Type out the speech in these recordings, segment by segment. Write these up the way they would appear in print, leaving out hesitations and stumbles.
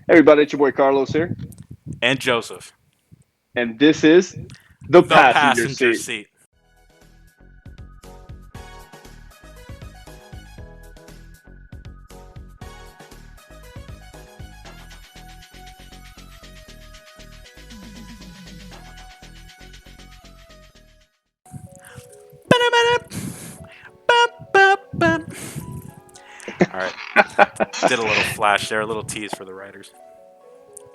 Hey everybody, it's your boy Carlos here, And Joseph, and this is the the passenger passenger seat. seat. All right, did a little flash there, a little tease for the writers.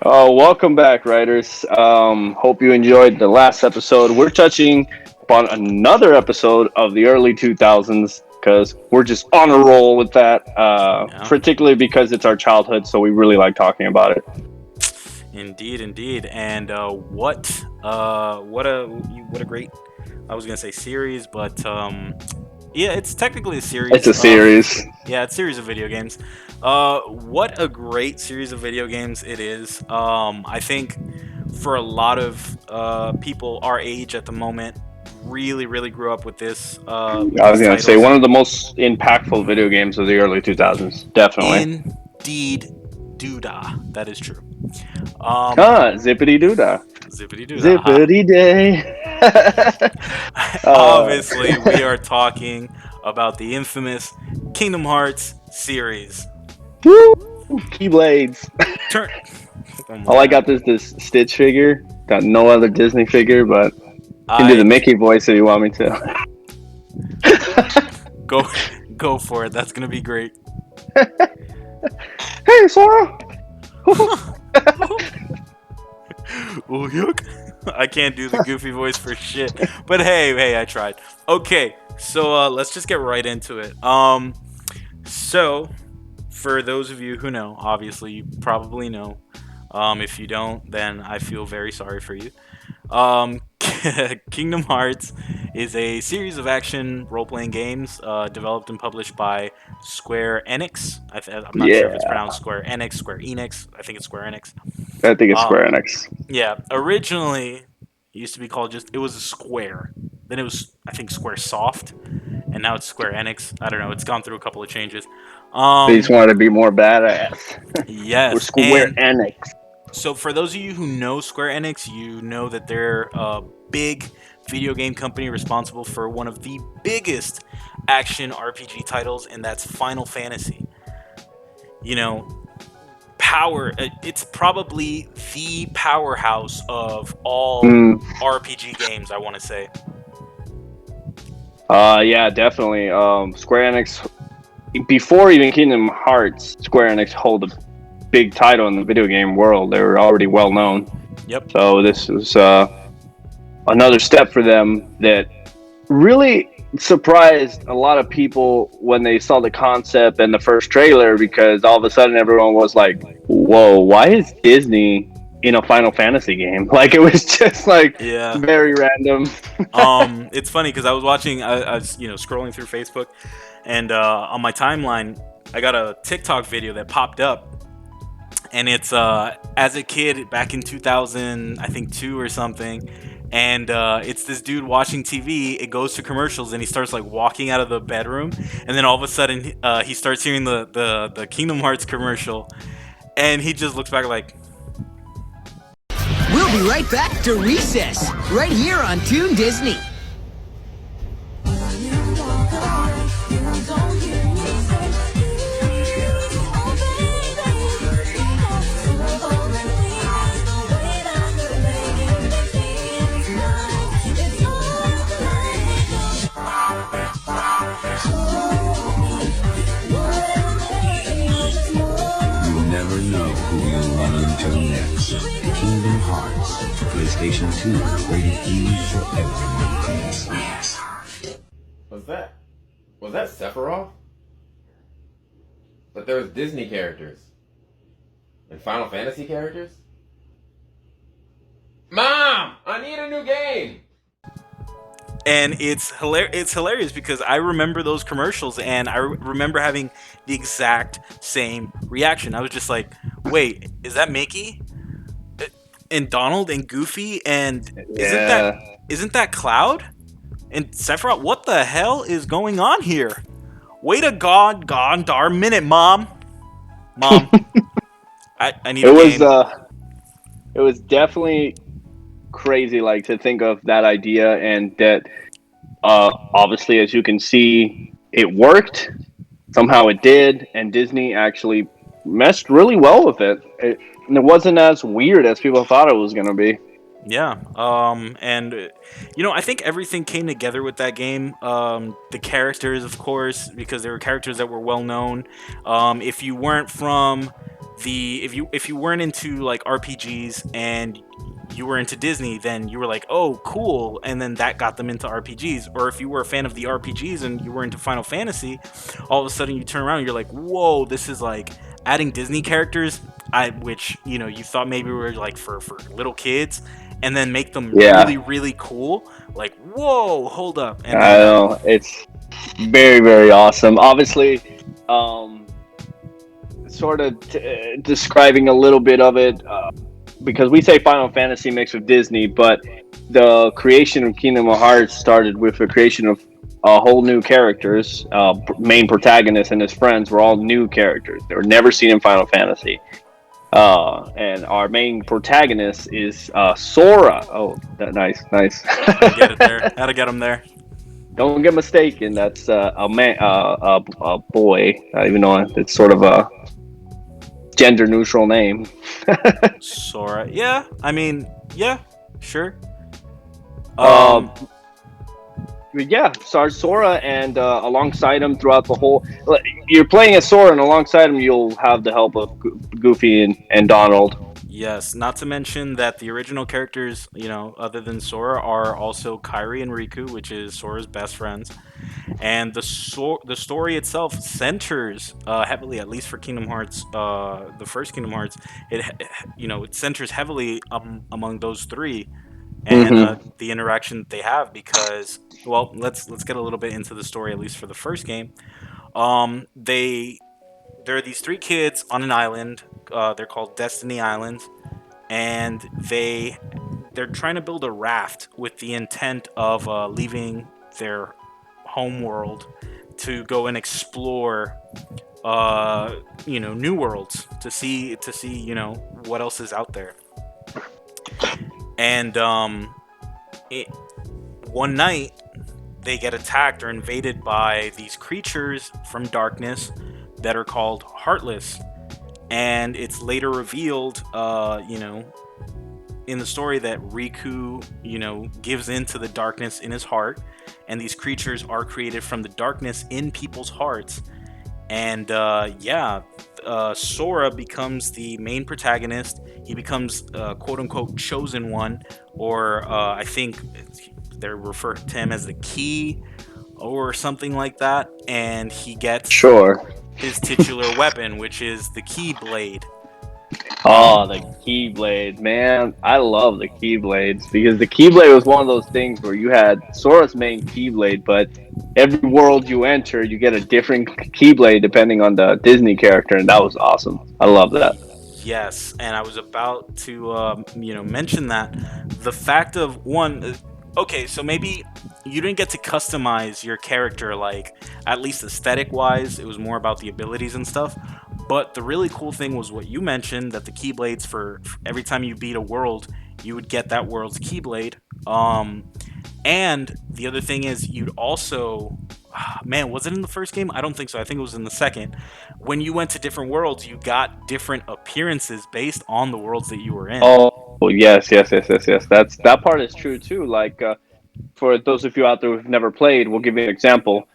Oh, welcome back, writers. Hope you enjoyed the last episode. We're touching upon another episode of the early 2000s because we're just on a roll with that, Yeah, particularly because it's our childhood, so we really like talking about it. indeed, indeed. And what a great. I was gonna say series, but yeah, it's technically a It's series a of series. yeah, it's a series of video games. What a great series of video games it is. I think for a lot of people our age at the moment, really grew up with I was these going to say titles. one of the most impactful video games of the early 2000s. Definitely. Indeed, doodah. That is true. Um, Zippity doo dah. zippity doodah. Ha. Zippity day. uh, Obviously, we are talking about the infamous Kingdom Hearts series. Woo! Keyblades. Turn. Oh my All I got god. is this Stitch figure. Got no other Disney figure, but can do the I Mickey voice if you want me to. go go for it. That's gonna be great. Hey, Sora. Oh yuck! I can't do the goofy voice for shit. But hey, I tried. Okay, so let's just get right into it. So for those of you who know, obviously you probably know. If you don't, then I feel very sorry for you. Um, Kingdom Hearts is a series of action role-playing games developed and published by Square Enix. I'm not sure if it's Yeah, pronounced Square Enix, Square Enix. I think it's Square Enix. I think it's Um, Square Enix. yeah, originally it used to be called just it was a Square. Then it was I think Square Soft, and now it's Square Enix. I don't know. It's gone through a couple of changes. They just Um, wanted to be more badass. We're yes, Square and Enix. so for those of you who know Square Enix, you know that they're a big video game company responsible for one of the biggest action RPG titles, and that's Final Fantasy. You know, it's probably the powerhouse of all Mm, RPG games, I want to say. yeah, definitely. Square Enix, before even Kingdom Hearts, Square Enix hold a big title in the video game world. They were already well known. Yep. So this is another step for them that really surprised a lot of people when they saw the concept and the first trailer because all of a sudden everyone was like, "Whoa, why is Disney in a Final Fantasy game?" Like it was just like Yeah. very random. It's funny because I was watching, I was, scrolling through Facebook, and on my timeline, I got a TikTok video that popped up, and it's as a kid back in 2000, I think two or something, and it's this dude watching TV. It goes to commercials, and he starts like walking out of the bedroom, and then all of a sudden he starts hearing the Kingdom Hearts commercial, and he just looks back like, We'll be right back to Recess, right here on Toon Disney. You'll never know who you'll run into next. Kingdom Hearts, PlayStation 2, rated E for everyone. Was that? Was that Sephiroth? But there was Disney characters. And Final Fantasy characters? Mom! I need a new game! and it's hilarious because I remember those commercials and I remember having the exact same reaction. I was just like, wait, is that Mickey and Donald and Goofy and Yeah. isn't that Cloud and Sephiroth? What the hell is going on here? Wait a god darn minute, mom. I need It a was game. it was definitely crazy, like to think of that idea, and that obviously, as you can see, it worked. Somehow it did, and Disney actually messed really well with and it wasn't as weird as people thought it was going to be. Yeah. And I think everything came together with that game. The characters, of course, because there were characters that were well known. If you weren't from if you weren't into like RPGs and you were into Disney, then you were like, oh, cool, and then that got them into RPGs. Or if you were a fan of the RPGs and you were into Final Fantasy, all of a sudden you turn around and you're like, whoa, this is like adding Disney characters. Which you thought maybe were like for little kids, and then make them Yeah, really really cool. Like, whoa, hold up, and I then know it's very very awesome. Obviously, um, sort of describing a little bit of it because we say Final Fantasy mixed with Disney, but the creation of Kingdom of Hearts started with the creation of whole new characters. Main protagonist and his friends were all new characters. They were never seen in Final Fantasy. And our main protagonist is Sora. Oh, nice, nice. had to get it there. Had to get them there. Don't get mistaken. That's a man, a boy. I don't even know. It's sort of a gender neutral name. Sora. Yeah, I mean, yeah, sure. Uh, Um, but yeah, stars Sora, and alongside him throughout the whole, you're playing as Sora, and alongside him you'll have the help of Goofy and Donald. yes, not to mention that the original characters, other than Sora, are also Kairi and Riku, which is Sora's best friends. And the story itself centers heavily, at least for Kingdom Hearts, the first Kingdom Hearts. It centers heavily among those three, and Mm-hmm. the interaction that they have. Because, well, let's get a little bit into the story, at least for the first game. They There are these three kids on an island. They're called Destiny Islands, and they're trying to build a raft with the intent of leaving their home world to go and explore new worlds, to see what else is out there. And one night they get attacked or invaded by these creatures from darkness that are called Heartless. And it's later revealed, in the story, that Riku, gives into the darkness in his heart, and these creatures are created from the darkness in people's hearts. And Sora becomes the main protagonist. He becomes quote unquote chosen one, or I think they refer to him as the key or something like that. And he gets Sure. his titular weapon, which is the Keyblade. Oh, the Keyblade, man. I love the Keyblades because the Keyblade was one of those things where you had Sora's main Keyblade, but every world you enter, you get a different Keyblade depending on the Disney character, and that was awesome. I love that. Yes, and I was about to, mention that the fact of one. Okay, so maybe you didn't get to customize your character, like at least aesthetic wise. It was more about the abilities and stuff. But the really cool thing was what you mentioned, that the Keyblades, for every time you beat a world, you would get that world's Keyblade. And the other thing is, you'd also, man, was it in the first game? I don't think so. I think it was in the second. When you went to different worlds, you got different appearances based on the worlds that you were in. Oh, yes, yes, yes, yes, yes. That part is true too. Like for those of you out there who've never played, we'll give you an example.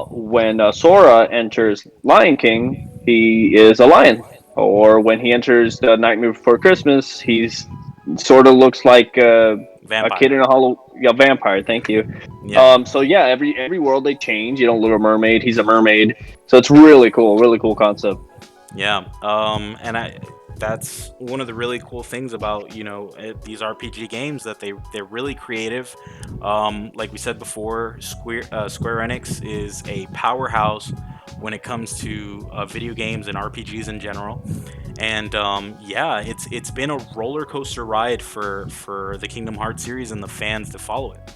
When Sora enters Lion King, he is a lion. Or when he enters the Nightmare Before Christmas, he's sort of looks like a kid Vampire. in a hollow, yeah, vampire. Thank you. Yeah. So yeah, every world they change. You know, Little Mermaid, he's a mermaid. So it's really cool concept. Yeah. And that's one of the really cool things about these RPG games, that they're really creative. Like we said before, Square Enix is a powerhouse when it comes to video games and RPGs in general. And it's been a roller coaster ride for the Kingdom Hearts series and the fans that follow it.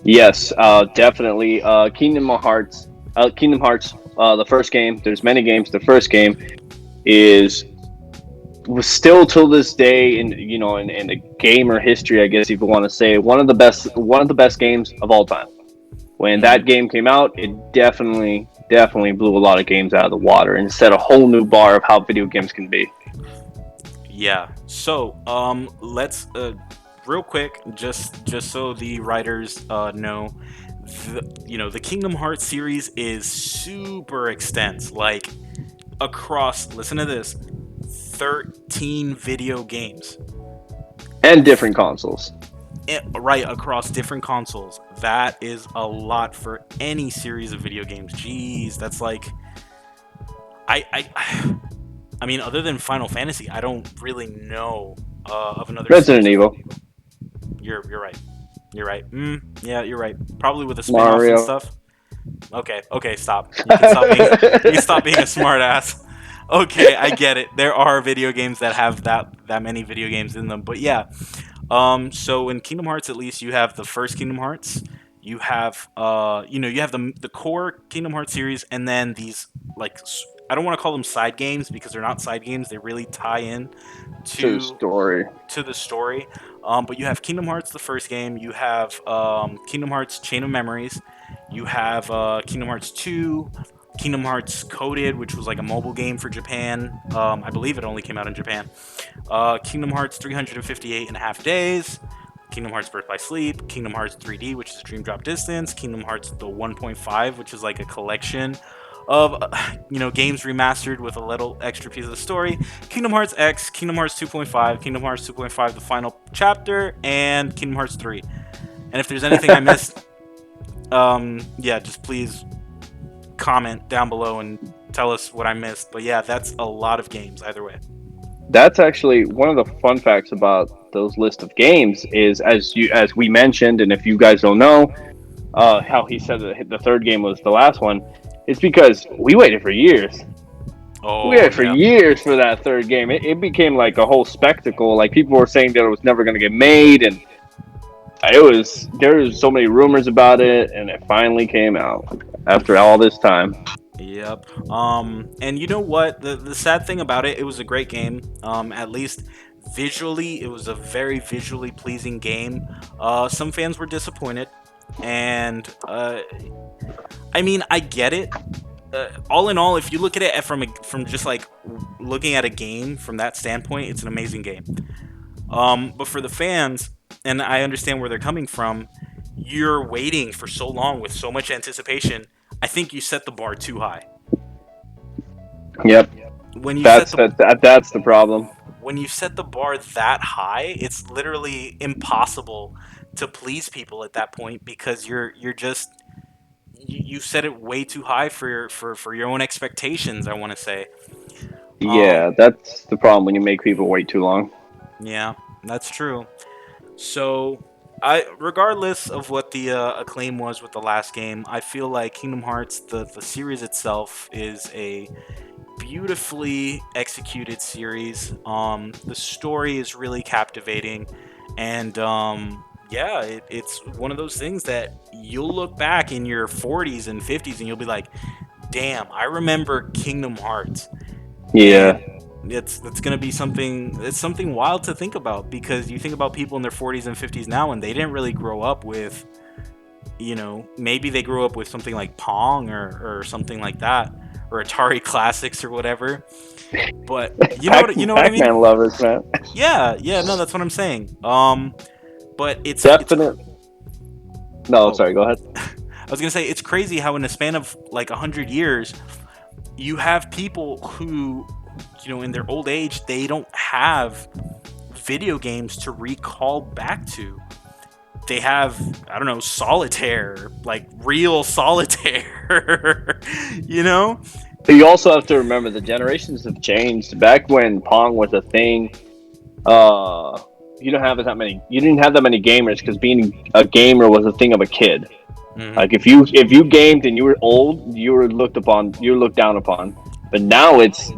Yes, definitely. Kingdom Hearts, the first game. There's many games. The first game is was still till this day in the gamer history, I guess if you want to say, one of the best games of all time. When that game came out, it definitely blew a lot of games out of the water and set a whole new bar of how video games can be. Yeah. So, let's real quick, just so the writers know, the Kingdom Hearts series is super extensive. Like across, listen to this, 13 video games. And different consoles. Right, across different consoles. That is a lot for any series of video games. Jeez, that's like I mean, other than Final Fantasy, I don't really know of another Resident series. Evil. You're right. You're right. Yeah, you're right. Probably with the spin-offs and Mario. stuff. Okay, stop. You can stop being a smart ass. Okay, I get it. There are video games that have that many video games in them, but yeah. So in Kingdom Hearts, at least, you have the first Kingdom Hearts. You have you have the core Kingdom Hearts series, and then these like I don't want to call them side games because they're not side games. They really tie in To the story. to the story. But you have Kingdom Hearts, the first game. You have Kingdom Hearts Chain of Memories. You have Kingdom Hearts 2, Kingdom Hearts Coded, which was like a mobile game for Japan. I believe it only came out in Japan. Kingdom Hearts 358 and a half days. Kingdom Hearts Birth by Sleep. Kingdom Hearts 3D, which is Dream Drop Distance. Kingdom Hearts the 1.5, which is like a collection of games remastered with a little extra piece of the story. Kingdom Hearts X, Kingdom Hearts 2.5, Kingdom Hearts 2.5 the final chapter, and Kingdom Hearts 3. And if there's anything I missed, just please comment down below and tell us what I missed. But yeah, that's a lot of games either way. That's actually one of the fun facts about those list of games is as we mentioned, and if you guys don't know, how he said that the third game was the last one. It's because we waited for years. Oh, We waited for yeah. years for that third game. It became like a whole spectacle. Like people were saying that it was never going to get made, and there was so many rumors about it, and it finally came out after all this time. Yep. And you know what? The sad thing about it, it was a great game. At least visually, it was a very visually pleasing game. Some fans were disappointed, and I mean, I get it. All in all, if you look at it from just like looking at a game from that standpoint, it's an amazing game. But for the fans, and I understand where they're coming from, you're waiting for so long with so much anticipation. I think you set the bar too high. Yep, When you that's set the that's the problem. when you set the bar that high, it's literally impossible to please people at that point because you're just you set it way too high for your own expectations, I want to say. Yeah, that's the problem when you make people wait too long. Yeah, that's true. So, regardless of what the acclaim was with the last game, I feel like Kingdom Hearts, the series itself, is a beautifully executed series. The story is really captivating, and it's one of those things that you'll look back in your 40s and 50s, and you'll be like, "Damn, I remember Kingdom Hearts." Yeah. And it's gonna be something. It's something wild to think about because you think about people in their 40s and 50s now, and they didn't really grow up with, maybe they grew up with something like Pong or something like that, or Atari Classics or whatever. But you know what I mean? Pac-Man lovers, man. Yeah, no, that's what I'm saying. But it's Definite. No, Oh. sorry. Go ahead. I was gonna say it's crazy how in a span of like 100 years, you have people who, in their old age, they don't have video games to recall back to. They have, I don't know, solitaire, like real solitaire, you know? You also have to remember the generations have changed. Back when Pong was a thing, you don't have that many. You didn't have that many gamers because being a gamer was a thing of a kid. Mhm. Like if you gamed and you were old, you were looked down upon. But now it's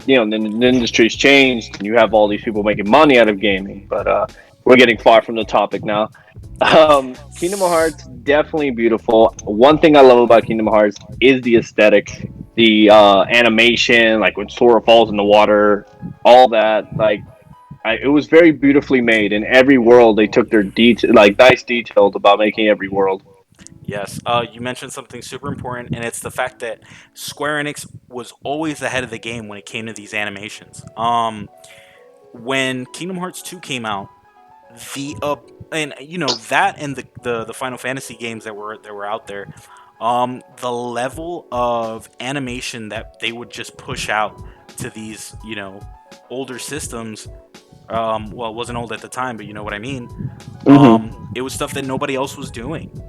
the industry's changed and you have all these people making money out of gaming. But we're getting far from the topic now. Kingdom Hearts, definitely beautiful. One thing I love about Kingdom Hearts is the aesthetic. the animation, like when Sora falls in the water, all that. Like, it was very beautifully made. In every world, they took their like nice details about making every world. Yes, you mentioned something super important, and it's the fact that Square Enix was always ahead of the game when it came to these animations. When Kingdom Hearts 2 came out, the and that and the Final Fantasy games that were out there, the level of animation that they would just push out to these older systems. Well, it wasn't old at the time, but you know what I mean. It was stuff that nobody else was doing.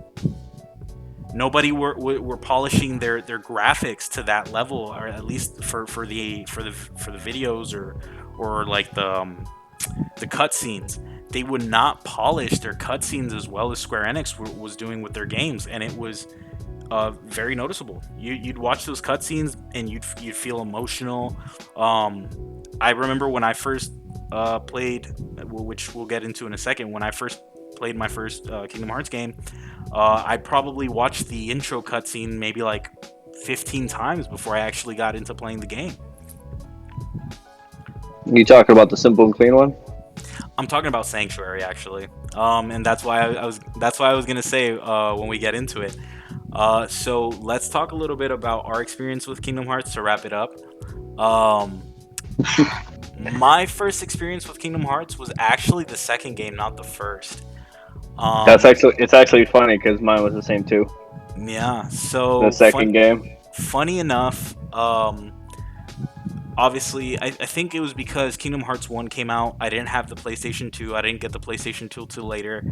Nobody were polishing their graphics to that level, or at least for the videos or like the cutscenes. They would not polish their cutscenes as well as Square Enix was doing with their games, and it was very noticeable. You'd watch those cutscenes and you'd feel emotional. I remember when I first played, which we'll get into in a second. When I first played my first Kingdom Hearts game, I probably watched the intro cutscene maybe like 15 times before I actually got into playing the game. You talking about the simple and clean one? I'm talking about Sanctuary actually, and that's why I was gonna say when we get into it. So let's talk a little bit about our experience with Kingdom Hearts to wrap it up. My first experience with Kingdom Hearts was actually the second game, not the first. It's actually funny because mine was the same too. Yeah. So The second game. funny enough, obviously, I think it was because Kingdom Hearts 1 came out. I didn't have the PlayStation 2. I didn't get the PlayStation 2 till later.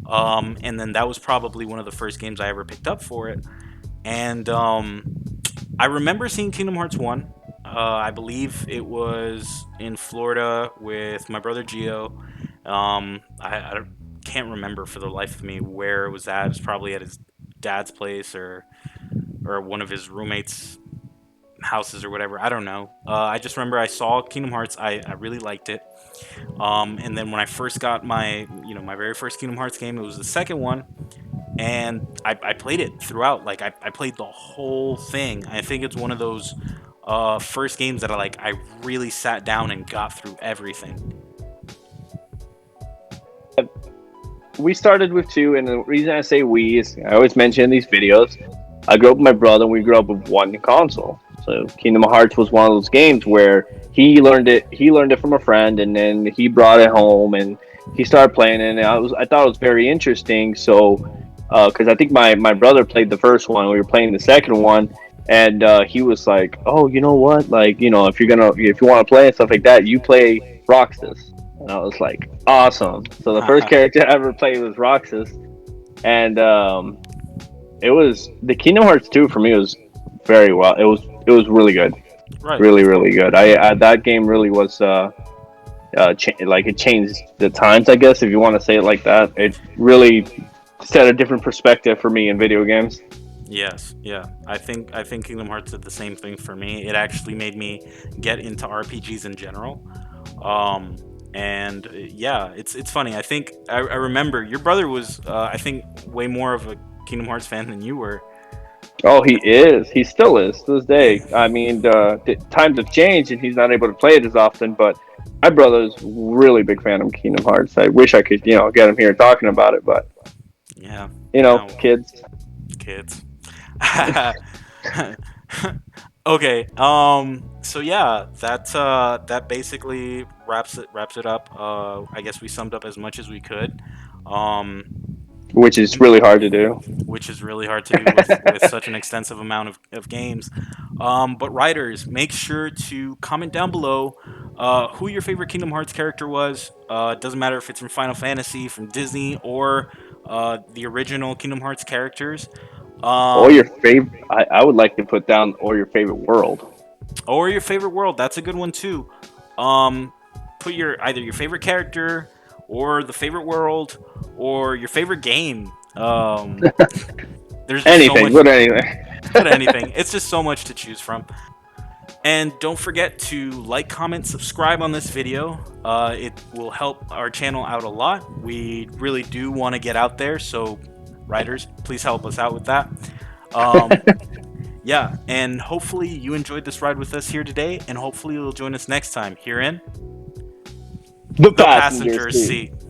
And then that was probably one of the first games I ever picked up for it. And I remember seeing Kingdom Hearts 1. I believe it was in Florida with my brother Gio. I can't remember for the life of me where it was at. It was probably at his dad's place or one of his roommates' houses or whatever. I don't know. I just remember I saw Kingdom Hearts. I really liked it. And then when I first got my very first Kingdom Hearts game, it was the second one, and I played it throughout. Like I played the whole thing. I think it's one of those first games that I really sat down and got through everything. We started with 2, and the reason I say we is I always mention in these videos, I grew up with my brother, and we grew up with one console. So Kingdom Hearts was one of those games where he learned it from a friend, and then he brought it home and he started playing it, and I thought it was very interesting. So because I think my brother played the first one, we were playing the second one, and he was like, oh, you know what, like, if you want to play and stuff like that, you play Roxas. And I was like, awesome. So the first character I ever played was Roxas, and it was the Kingdom Hearts 2 for me was very well. It was really good, Right. really really good. I that game really was it changed the times, I guess, if you want to say it like that. It really set a different perspective for me in video games. Yes, yeah. I think Kingdom Hearts did the same thing for me. It actually made me get into RPGs in general. And yeah, it's funny. I think I remember your brother was I think way more of a Kingdom Hearts fan than you were. Oh, he is. He still is to this day. I mean, the times have changed, and he's not able to play it as often. But my brother's really big fan of Kingdom Hearts. I wish I could, get him here talking about it, but Yeah. kids. Kids. Okay. So yeah, that basically wraps it up. I guess we summed up as much as we could. Which is really hard to do. Which is really hard to do with such an extensive amount of games. But writers, make sure to comment down below who your favorite Kingdom Hearts character was. It doesn't matter if it's from Final Fantasy, from Disney, or the original Kingdom Hearts characters. Or your favorite. I would like to put down or your favorite world. Or your favorite world. That's a good one too. Put either your favorite character, or the favorite world, or your favorite game. There's just anything. So much, put anything. Put anything. It's just so much to choose from. And don't forget to like, comment, subscribe on this video. It will help our channel out a lot. We really do want to get out there, so writers, please help us out with that. Yeah, and hopefully you enjoyed this ride with us here today, and hopefully you'll join us next time here in The the passenger passenger seat. seat.